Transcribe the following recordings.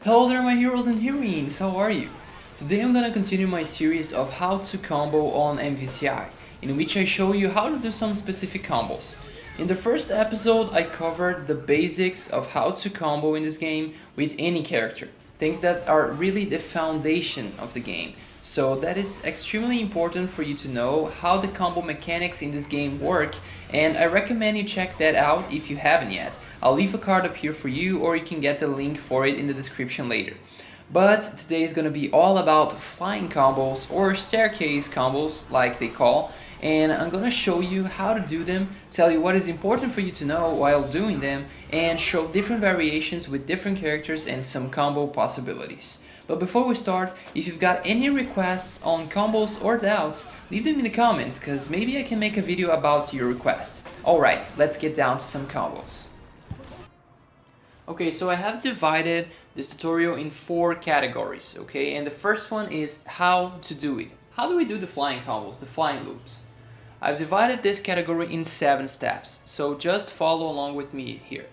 Hello there my heroes and heroines, how are you? Today I'm gonna continue my series of how to combo on Mvci, in which I show you how to do some specific combos. In the first episode I covered the basics of how to combo in this game with any character, things that are really the foundation of the game. So that is extremely important for you to know how the combo mechanics in this game work, and I recommend you check that out if you haven't yet. I'll leave a card up here for you, or you can get the link for it in the description later. But today is going to be all about flying combos, or staircase combos like they call, and I'm going to show you how to do them, tell you what is important for you to know while doing them, and show different variations with different characters and some combo possibilities. But before we start, if you've got any requests on combos or doubts, leave them in the comments, cause maybe I can make a video about your request. Alright, let's get down to some combos. Okay, so I have divided this tutorial in 4 categories, okay? And the first one is how to do it. How do we do the flying combos, the flying loops? I've divided this category in 7 steps, so just follow along with me here.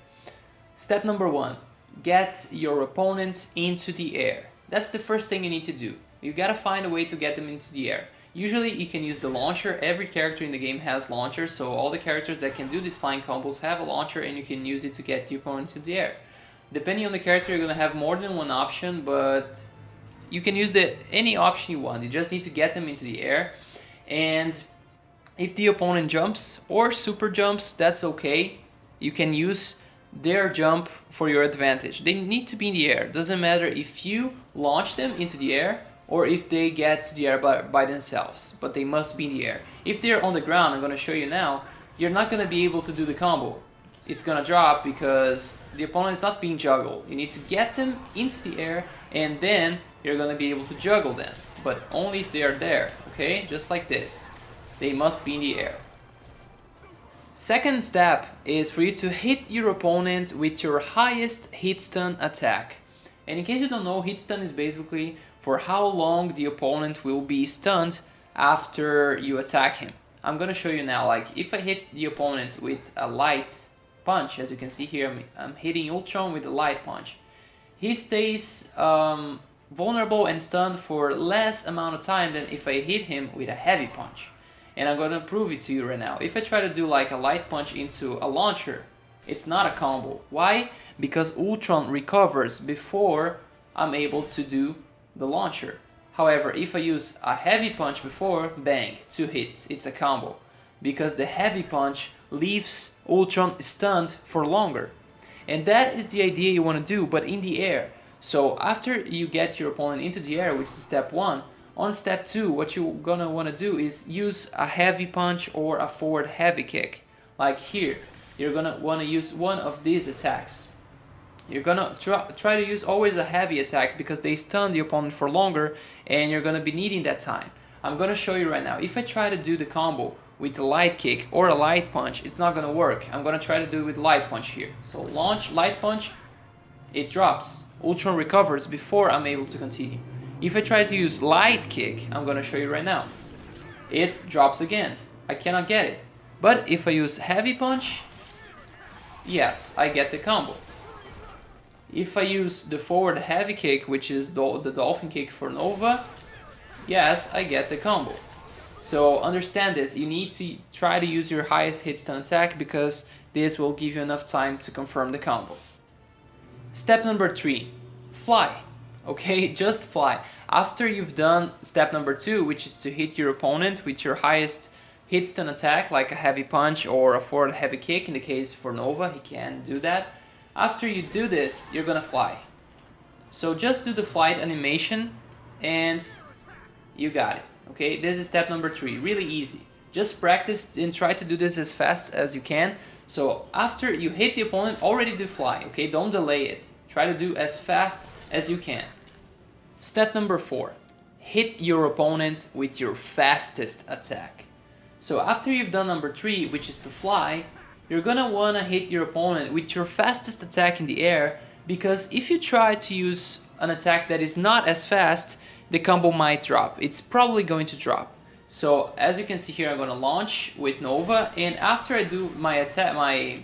Step number 1, get your opponent into the air. That's the first thing you need to do. You gotta find a way to get them into the air. Usually you can use the launcher. Every character in the game has launchers, so all the characters that can do these flying combos have a launcher and you can use it to get the opponent into the air. Depending on the character, you're gonna have more than one option, but you can use any option you want. You just need to get them into the air, and if the opponent jumps or super jumps, that's okay. You can use their jump for your advantage. They need to be in the air. Doesn't matter if you launch them into the air or if they get to the air by themselves, but they must be in the air. If they're on the ground, I'm gonna show you now, you're not gonna be able to do the combo. It's gonna drop because the opponent is not being juggled. You need to get them into the air and then you're gonna be able to juggle them, but only if they are there, okay? Just like this. They must be in the air. Second step is for you to hit your opponent with your highest hit stun attack. And in case you don't know, hit stun is basically for how long the opponent will be stunned after you attack him. I'm gonna show you now, like if I hit the opponent with a light punch, as you can see here, I'm hitting Ultron with a light punch. He stays vulnerable and stunned for less amount of time than if I hit him with a heavy punch. And I'm gonna prove it to you right now. If I try to do like a light punch into a launcher, it's not a combo. Why? Because Ultron recovers before I'm able to do the launcher. However, if I use a heavy punch before, bang, 2 hits, it's a combo. Because the heavy punch leaves Ultron stunned for longer. And that is the idea you want to do, but in the air. So after you get your opponent into the air, which is step 1, on step 2, what you're gonna want to do is use a heavy punch or a forward heavy kick. Like here, you're gonna want to use one of these attacks. You're gonna try to use always a heavy attack because they stun the opponent for longer and you're gonna be needing that time. I'm gonna show you right now. If I try to do the combo with a light kick or a light punch, it's not gonna work. I'm gonna try to do it with light punch here. So launch, light punch, it drops. Ultron recovers before I'm able to continue. If I try to use light kick, I'm gonna show you right now. It drops again. I cannot get it. But if I use heavy punch, yes, I get the combo. If I use the forward heavy kick, which is the dolphin kick for Nova, yes, I get the combo. So understand this, you need to try to use your highest hit stun attack because this will give you enough time to confirm the combo. Step number 3, fly. Okay, just fly. After you've done step number 2, which is to hit your opponent with your highest hit stun attack, like a heavy punch or a forward heavy kick, in the case for Nova, he can do that. After you do this, you're gonna fly. So just do the flight animation and you got it. Okay, this is step number 3, really easy. Just practice and try to do this as fast as you can. So after you hit the opponent, already do fly, okay? Don't delay it. Try to do as fast as you can. Step number 4, hit your opponent with your fastest attack. So after you've done number 3, which is to fly, you're gonna wanna hit your opponent with your fastest attack in the air, because if you try to use an attack that is not as fast, the combo might drop. It's probably going to drop. So as you can see here, I'm gonna launch with Nova, and after I do my attack, my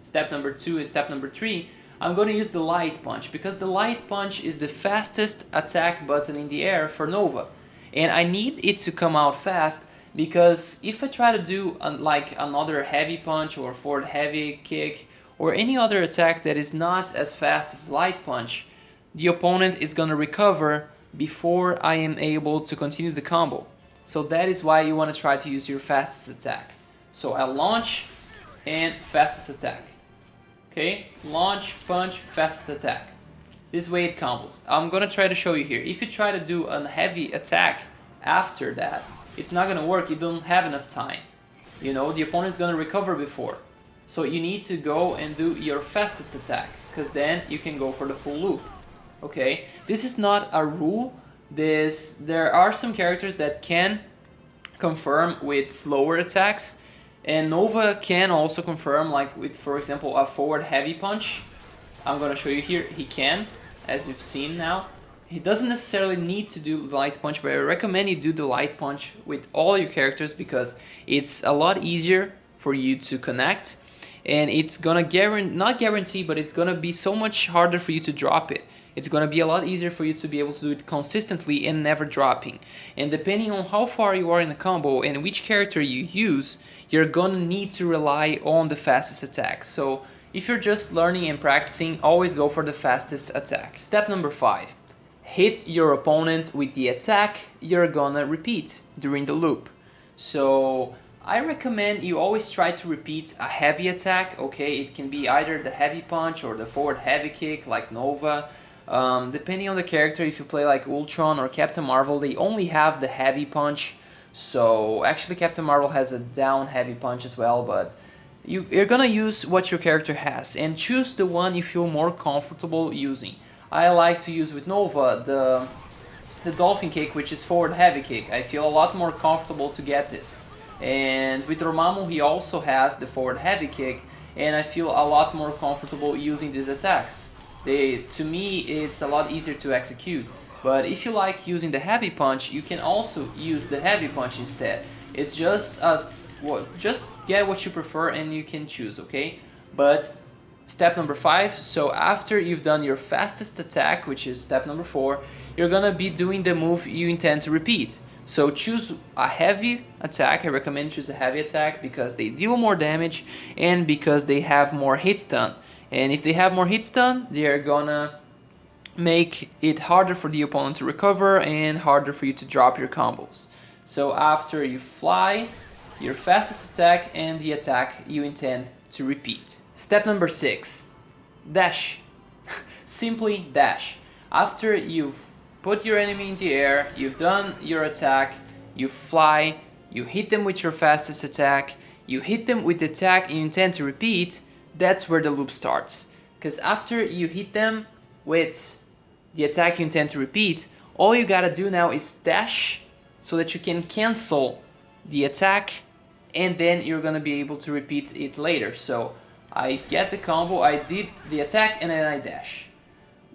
step number 2 and step number 3, I'm going to use the light punch because the light punch is the fastest attack button in the air for Nova. And I need it to come out fast because if I try to do like another heavy punch or forward heavy kick or any other attack that is not as fast as light punch, the opponent is going to recover before I am able to continue the combo. So that is why you want to try to use your fastest attack. So I launch and fastest attack. Okay, launch, punch, fastest attack. This way it combos. I'm gonna try to show you here. If you try to do a heavy attack after that, it's not gonna work. You don't have enough time. You know, the opponent's gonna recover before. So you need to go and do your fastest attack, because then you can go for the full loop. Okay, this is not a rule. There are some characters that can confirm with slower attacks, and Nova can also confirm, like with, for example, a forward heavy punch. I'm gonna show you here. He can, as you've seen now. He doesn't necessarily need to do the light punch, but I recommend you do the light punch with all your characters because it's a lot easier for you to connect, and it's gonna not guarantee, but it's gonna be so much harder for you to drop it. It's gonna be a lot easier for you to be able to do it consistently and never dropping. And depending on how far you are in the combo and which character you use, you're gonna need to rely on the fastest attack. So if you're just learning and practicing, always go for the fastest attack. Step number 5. Hit your opponent with the attack you're gonna repeat during the loop. So I recommend you always try to repeat a heavy attack, okay? It can be either the heavy punch or the forward heavy kick like Nova. Depending on the character, if you play like Ultron or Captain Marvel, they only have the heavy punch. So actually Captain Marvel has a down heavy punch as well, but you're gonna use what your character has and choose the one you feel more comfortable using. I like to use with Nova the dolphin kick, which is forward heavy kick. I feel a lot more comfortable to get this. And with Dormammu, he also has the forward heavy kick, and I feel a lot more comfortable using these attacks. To me, it's a lot easier to execute. But if you like using the heavy punch, you can also use the heavy punch instead. It's just just get what you prefer and you can choose, okay? But step number 5, so after you've done your fastest attack, which is step number 4, you're gonna be doing the move you intend to repeat. So choose a heavy attack. I recommend choose a heavy attack because they deal more damage and because they have more hit stun. And if they have more hit stun, they're gonna make it harder for the opponent to recover and harder for you to drop your combos. So after you fly, your fastest attack and the attack you intend to repeat. Step number 6, dash. Simply dash. After you've put your enemy in the air, you've done your attack, you fly, you hit them with your fastest attack, you hit them with the attack you intend to repeat, that's where the loop starts. Because after you hit them with the attack you intend to repeat, all you gotta do now is dash so that you can cancel the attack, and then you're gonna be able to repeat it later. So I get the combo, I did the attack, and then I dash.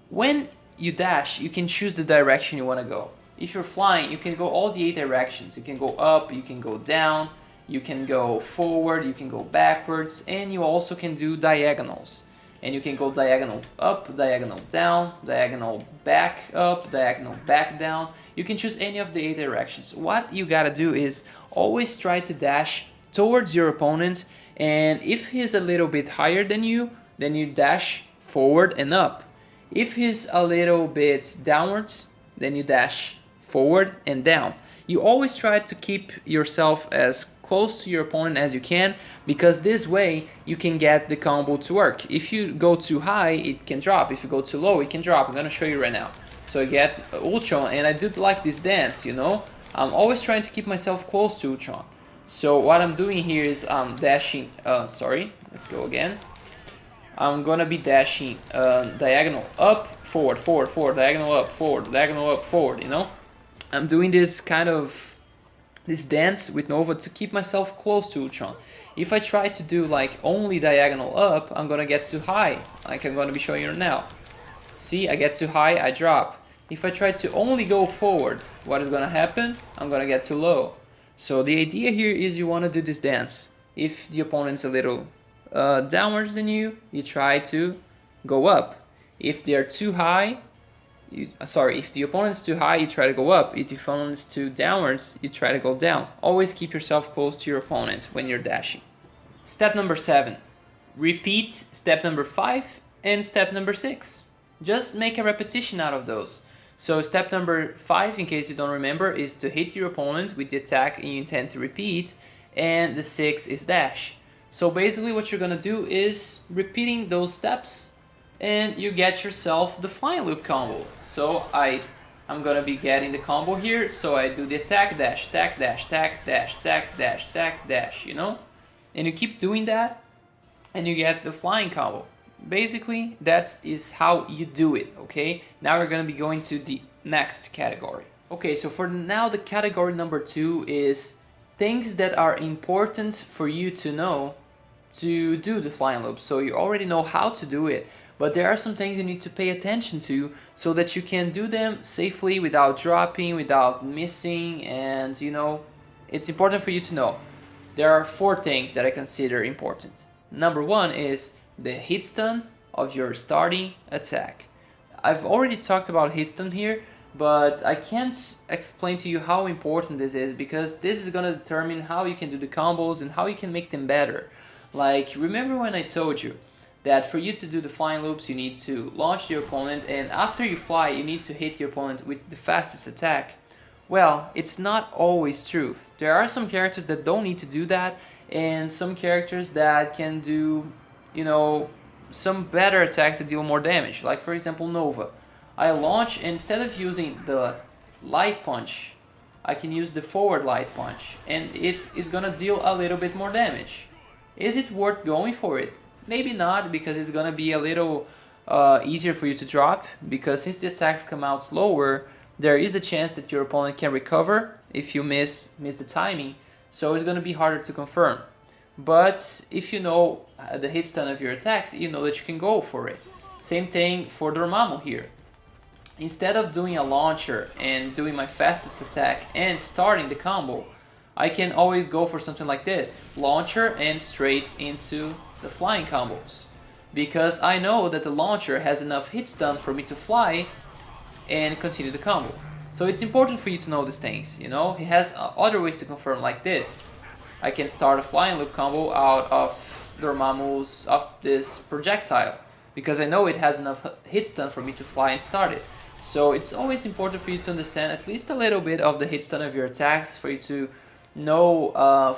When you dash, you can choose the direction you want to go. If you're flying, you can go all the 8 directions. You can go up, you can go down, you can go forward, you can go backwards, and you also can do diagonals. And you can go diagonal up, diagonal down, diagonal back up, diagonal back down. You can choose any of the 8 directions. What you gotta do is always try to dash towards your opponent, and if he's a little bit higher than you, then you dash forward and up. If he's a little bit downwards, then you dash forward and down. You always try to keep yourself as close to your opponent as you can, because this way you can get the combo to work. If you go too high, it can drop. If you go too low, it can drop. I'm gonna show you right now. So I get Ultron, and I do like this dance, you know? I'm always trying to keep myself close to Ultron. So what I'm doing here is I'm dashing, let's go again. I'm gonna be dashing diagonal up, forward, forward, forward, diagonal up, forward, you know? I'm doing this kind of, this dance with Nova to keep myself close to Ultron. If I try to do like only diagonal up, I'm gonna get too high, like I'm gonna be showing you now. See, I get too high, I drop. If I try to only go forward, what is gonna happen? I'm gonna get too low. So the idea here is you wanna do this dance. If the opponent's a little downwards than you, you try to go up. If they are too high, if the opponent's too high, you try to go up. If the opponent's too downwards, you try to go down. Always keep yourself close to your opponent when you're dashing. Step number 7. Repeat step number 5 and step number 6. Just make a repetition out of those. So step number 5, in case you don't remember, is to hit your opponent with the attack and you intend to repeat, and the 6 is dash. So basically what you're gonna do is repeating those steps and you get yourself the flying loop combo. So I'm gonna be getting the combo here, so I do the attack, dash, tack, dash, tack, dash, tack, dash, tack, dash, you know? And you keep doing that and you get the flying combo. Basically, that is how you do it, okay? Now we're gonna be going to the next category. Okay, so for now the category number 2 is things that are important for you to know to do the flying loop. So you already know how to do it, but there are some things you need to pay attention to so that you can do them safely without dropping, without missing, and you know, it's important for you to know. There are 4 things that I consider important. Number 1 is the hit stun of your starting attack. I've already talked about hit stun here, but I can't explain to you how important this is, because this is gonna determine how you can do the combos and how you can make them better. Like, remember when I told you that for you to do the flying loops you need to launch your opponent, and after you fly you need to hit your opponent with the fastest attack? Well, it's not always true. There are some characters that don't need to do that, and some characters that can do, you know, some better attacks that deal more damage. Like for example Nova. I launch, and instead of using the light punch, I can use the forward light punch, and it is gonna deal a little bit more damage. Is it worth going for it? Maybe not, because it's gonna be a little easier for you to drop, because since the attacks come out slower, there is a chance that your opponent can recover if you miss the timing, so it's gonna be harder to confirm. But if you know the hit stun of your attacks, you know that you can go for it. Same thing for Dormammu here. Instead of doing a launcher and doing my fastest attack and starting the combo, I can always go for something like this. Launcher and straight into the flying combos. Because I know that the launcher has enough hit stun for me to fly and continue the combo. So it's important for you to know these things, you know? It has other ways to confirm, like this. I can start a flying loop combo out of Dormammu's, of this projectile, because I know it has enough hit stun for me to fly and start it. So it's always important for you to understand at least a little bit of the hit stun of your attacks, for you to know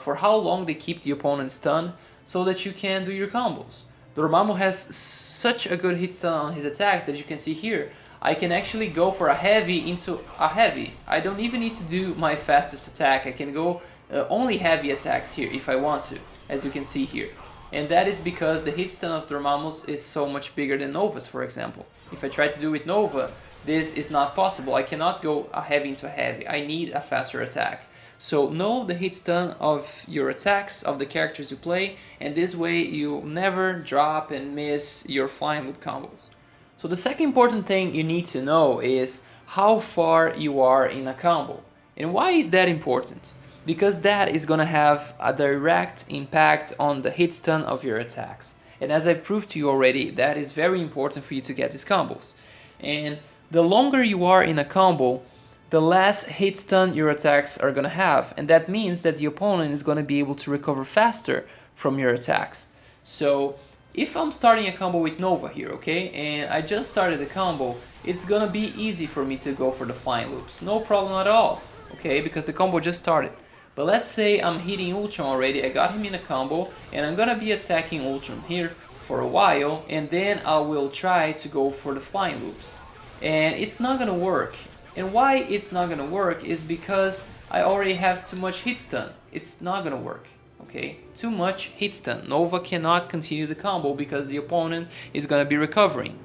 for how long they keep the opponent stunned, so that you can do your combos. Dormammu has such a good hit stun on his attacks that you can see here. I can actually go for a heavy into a heavy. I don't even need to do my fastest attack. I can go only heavy attacks here if I want to, as you can see here. And that is because the hit stun of Dormammu's is so much bigger than Nova's, for example. If I try to do with Nova, this is not possible. I cannot go a heavy into a heavy. I need a faster attack. So know the hit stun of your attacks, of the characters you play, and this way you'll never drop and miss your flying loop combos. So the second important thing you need to know is how far you are in a combo. And why is that important? Because that is gonna have a direct impact on the hit stun of your attacks. And as I proved to you already, that is very important for you to get these combos. And the longer you are in a combo, the less hit stun your attacks are gonna have. And that means that the opponent is gonna be able to recover faster from your attacks. So if I'm starting a combo with Nova here, okay, and I just started the combo, it's gonna be easy for me to go for the flying loops. No problem at all, okay, because the combo just started. But let's say I'm hitting Ultron already, I got him in a combo, and I'm gonna be attacking Ultron here for a while, and then I will try to go for the flying loops. And it's not gonna work. And why it's not gonna work is because I already have too much hit stun. It's not gonna work, okay? Too much hit stun. Nova cannot continue the combo because the opponent is gonna be recovering.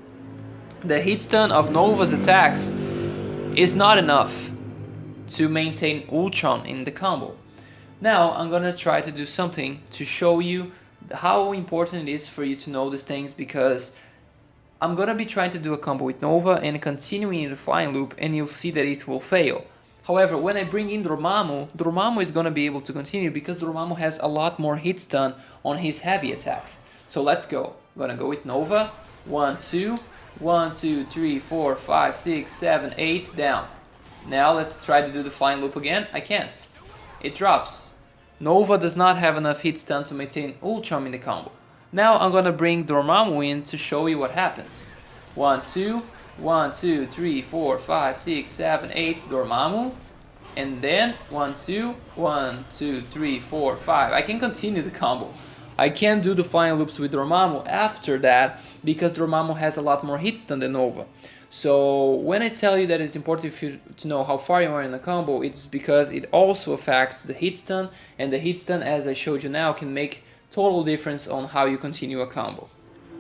The hit stun of Nova's attacks is not enough to maintain Ultron in the combo. Now I'm gonna try to do something to show you how important it is for you to know these things, because I'm gonna be trying to do a combo with Nova and continuing in the flying loop, and you'll see that it will fail. However, when I bring in Dormammu, Dormammu is gonna be able to continue because Dormammu has a lot more hit stun on his heavy attacks. So let's go. I'm gonna go with Nova. 1, 2, 1, 2, 3, 4, 5, 6, 7, 8, down. Now let's try to do the flying loop again. I can't. It drops. Nova does not have enough hit stun to maintain Ultron in the combo. Now I'm gonna bring Dormammu in to show you what happens. 1, 2, 1, 2, 3, 4, 5, 6, 7, 8, Dormammu. And then 1, 2, 1, 2, 3, 4, 5. I can continue the combo. I can't do the flying loops with Dormammu after that because Dormammu has a lot more hit stun than Nova. So when I tell you that it's important for you to know how far you are in the combo, it's because it also affects the hit stun, and the hit stun, as I showed you now, can make total difference on how you continue a combo.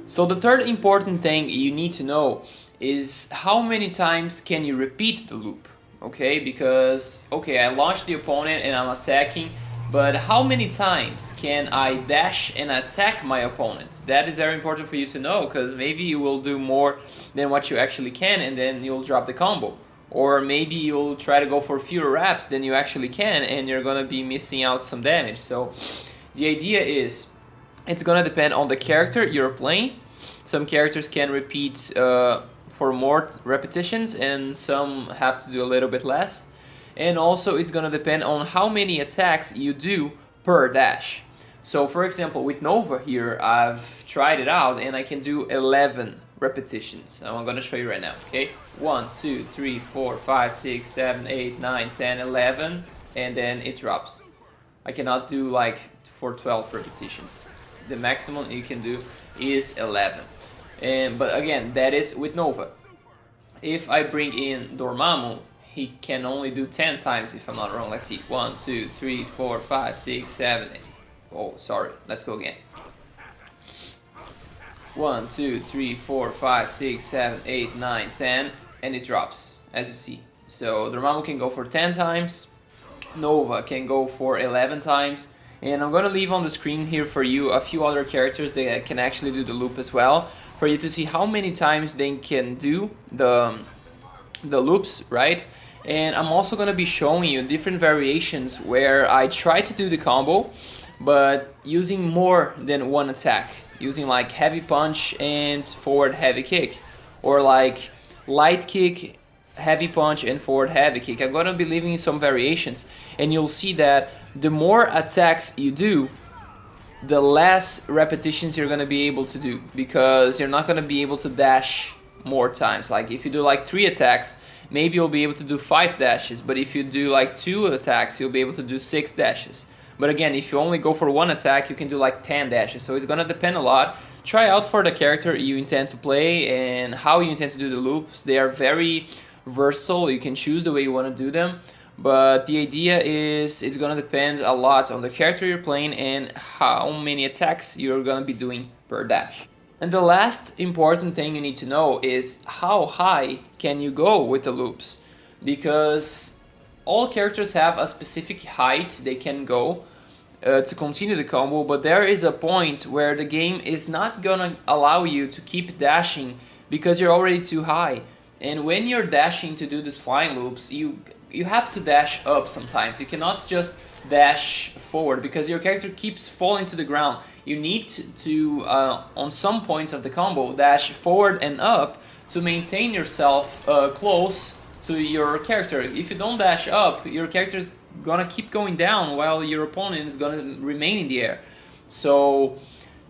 So the third important thing you need to know is how many times can you repeat the loop, okay? Because, okay, I launched the opponent and I'm attacking, but how many times can I dash and attack my opponent? That is very important for you to know, because maybe you will do more than what you actually can and then you'll drop the combo. Or maybe you'll try to go for fewer reps than you actually can and you're gonna be missing out some damage. So the idea is, it's gonna depend on the character you're playing. Some characters can repeat for more repetitions and some have to do a little bit less. And also it's gonna depend on how many attacks you do per dash. So for example, with Nova here, I've tried it out and I can do 11 repetitions. So I'm gonna show you right now, okay? 1, 2, 3, 4, 5, 6, 7, 8, 9, 10, 11, and then it drops. I cannot do like for 12 repetitions. The maximum you can do is 11. But again, that is with Nova. If I bring in Dormammu, he can only do 10 times if I'm not wrong. Let's see. 1, 2, 3, 4, 5, 6, 7, 8. Oh, sorry. Let's go again. 1, 2, 3, 4, 5, 6, 7, 8, 9, 10, and it drops, as you see. So Dormammu can go for 10 times, Nova can go for 11 times, and I'm gonna leave on the screen here for you a few other characters that can actually do the loop as well, for you to see how many times they can do the loops, right? And I'm also gonna be showing you different variations where I try to do the combo, but using more than one attack. Using like heavy punch and forward heavy kick, or like light kick, heavy punch and forward heavy kick. I'm gonna be leaving you some variations, and you'll see that the more attacks you do, the less repetitions you're gonna be able to do, because you're not gonna be able to dash more times. Like if you do like 3 attacks, maybe you'll be able to do 5 dashes, but if you do like 2 attacks, you'll be able to do 6 dashes. But again, if you only go for 1 attack, you can do like 10 dashes. So it's gonna depend a lot. Try out for the character you intend to play and how you intend to do the loops. They are very versatile. You can choose the way you want to do them. But the idea is it's gonna depend a lot on the character you're playing and how many attacks you're gonna be doing per dash. And the last important thing you need to know is how high can you go with the loops? Because all characters have a specific height they can go to continue the combo, but there is a point where the game is not gonna allow you to keep dashing because you're already too high. And when you're dashing to do these flying loops, you have to dash up sometimes. You cannot just dash forward because your character keeps falling to the ground. You need to on some points of the combo, dash forward and up to maintain yourself close to your character. If you don't dash up, your character's gonna keep going down while your opponent is gonna remain in the air. So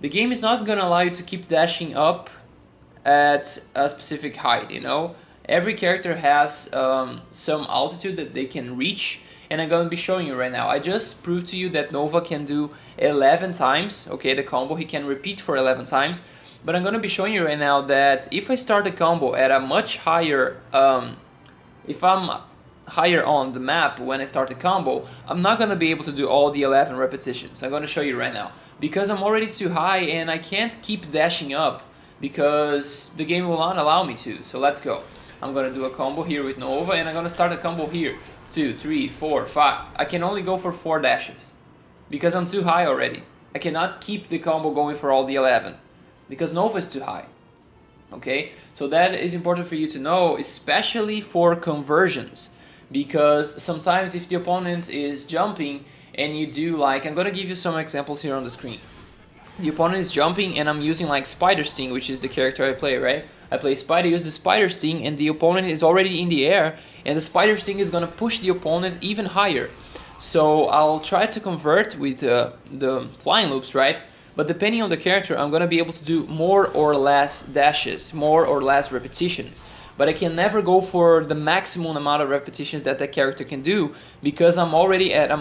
the game is not gonna allow you to keep dashing up at a specific height, you know? Every character has some altitude that they can reach, and I'm gonna be showing you right now. I just proved to you that Nova can do 11 times, okay, the combo he can repeat for 11 times, but I'm gonna be showing you right now that if I start the combo at a much higher, if I'm higher on the map when I start the combo, I'm not gonna be able to do all the 11 repetitions. I'm gonna show you right now, because I'm already too high and I can't keep dashing up because the game will not allow me to. So let's go. I'm gonna do a combo here with Nova, and I'm gonna start a combo here. 2, 3, 4, 5. I can only go for 4 dashes because I'm too high already. I cannot keep the combo going for all the 11 because Nova is too high. Okay, so that is important for you to know, especially for conversions, because sometimes if the opponent is jumping and you do like, I'm gonna give you some examples here on the screen. the opponent is jumping and I'm using like Spider Sting, which is the character I play, right? I play Spider, use the Spider Sting, and the opponent is already in the air, and the Spider Sting is gonna push the opponent even higher. So I'll try to convert with the flying loops, right? But depending on the character, I'm gonna be able to do more or less dashes, more or less repetitions. But I can never go for the maximum amount of repetitions that the character can do, because I'm already at a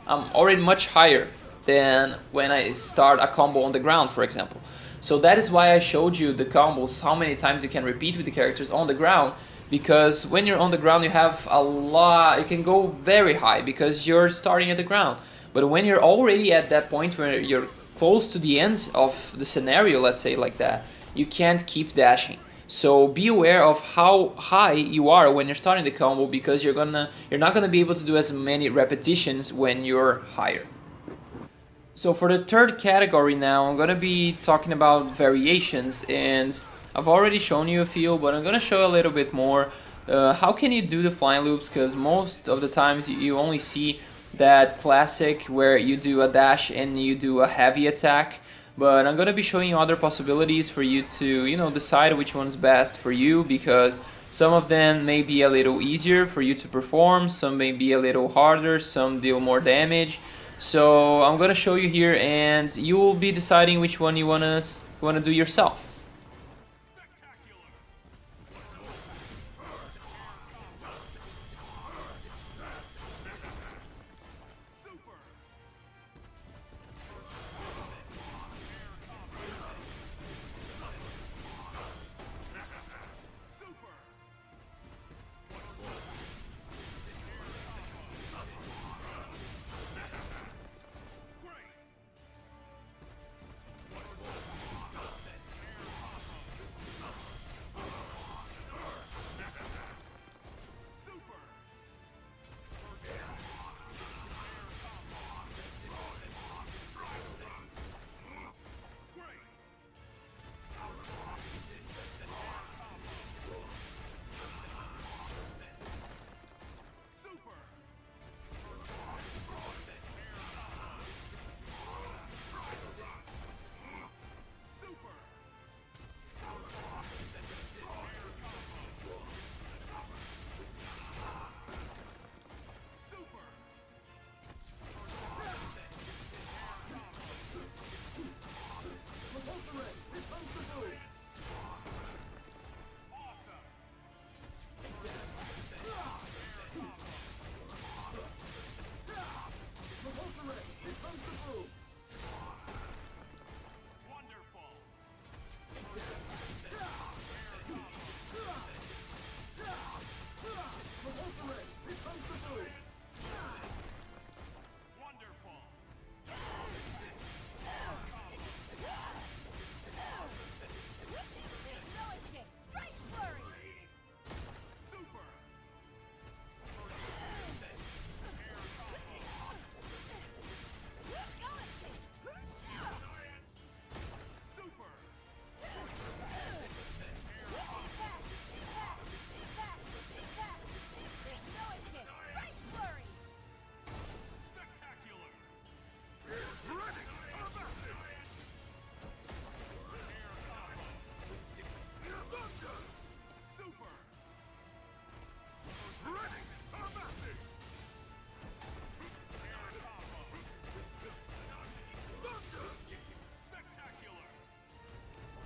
I'm already much higher than when I start a combo on the ground, for example. So that is why I showed you the combos, how many times you can repeat with the characters on the ground, because when you're on the ground you have a lot, you can go very high because you're starting at the ground. But when you're already at that point where you're close to the end of the scenario, let's say like that, you can't keep dashing. So be aware of how high you are when you're starting the combo, because you're not gonna be able to do as many repetitions when you're higher. So for the third category now, I'm gonna be talking about variations, and I've already shown you a few, but I'm gonna show a little bit more. How can you do the flying loops? Because most of the times you only see that classic where you do a dash and you do a heavy attack. But I'm gonna be showing you other possibilities for you to, decide which one's best for you, because some of them may be a little easier for you to perform, some may be a little harder, some deal more damage. So I'm gonna show you here, and you will be deciding which one you wanna do yourself.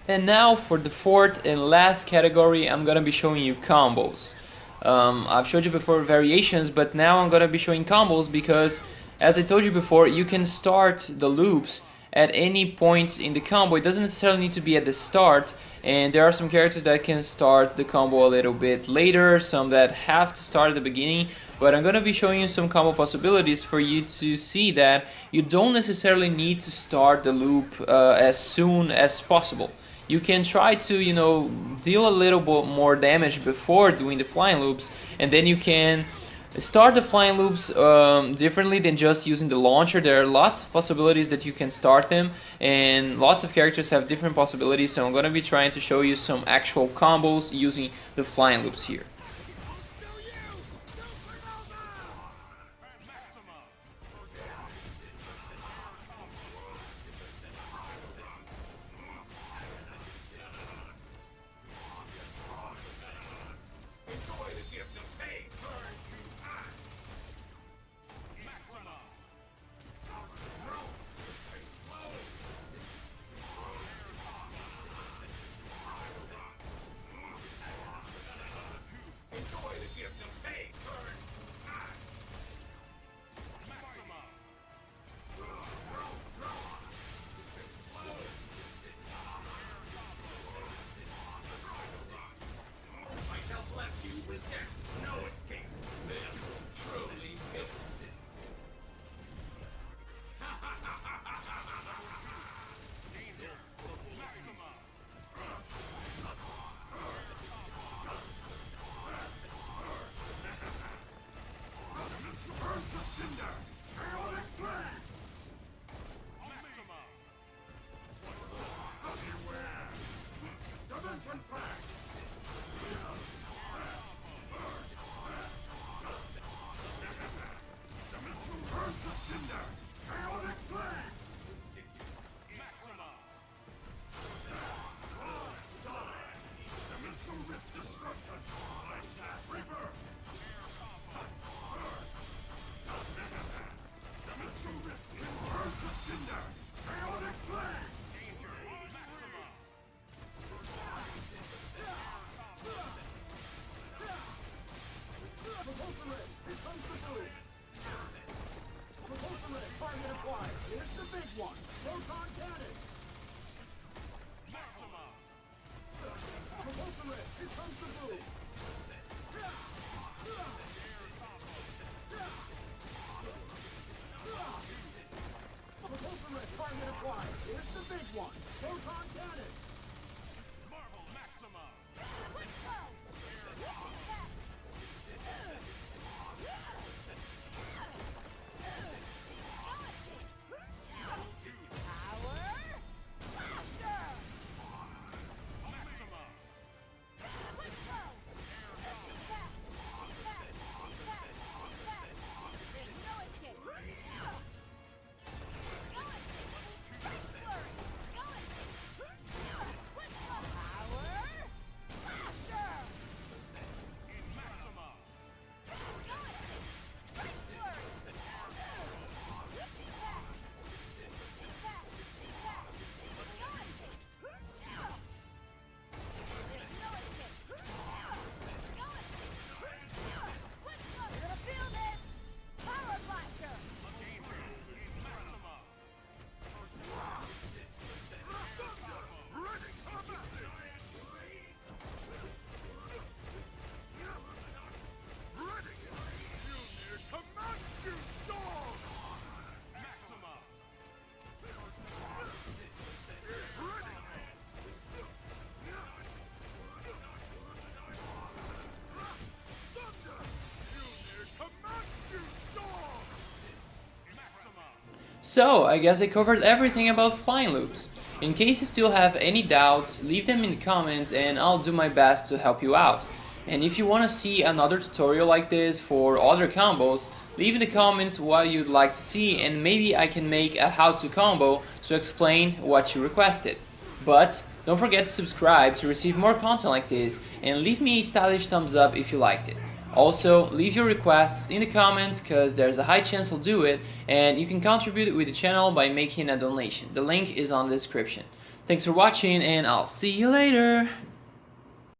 And now for the fourth and last category, I'm gonna be showing you combos. I've showed you before variations, but now I'm gonna be showing combos because, as I told you before, you can start the loops at any point in the combo. It doesn't necessarily need to be at the start, and there are some characters that can start the combo a little bit later, some that have to start at the beginning, but I'm gonna be showing you some combo possibilities for you to see that you don't necessarily need to start the loop as soon as possible. You can try to, deal a little bit more damage before doing the flying loops, and then you can start the flying loops differently than just using the launcher. There are lots of possibilities that you can start them, and lots of characters have different possibilities, so I'm going to be trying to show you some actual combos using the flying loops here. So, I guess I covered everything about flying loops. In case you still have any doubts, leave them in the comments and I'll do my best to help you out. And if you want to see another tutorial like this for other combos, leave in the comments what you'd like to see and maybe I can make a how-to combo to explain what you requested. But don't forget to subscribe to receive more content like this and leave me a stylish thumbs up if you liked it. Also, leave your requests in the comments cause there's a high chance I'll do it, and you can contribute with the channel by making a donation. The link is on the description. Thanks for watching and I'll see you later!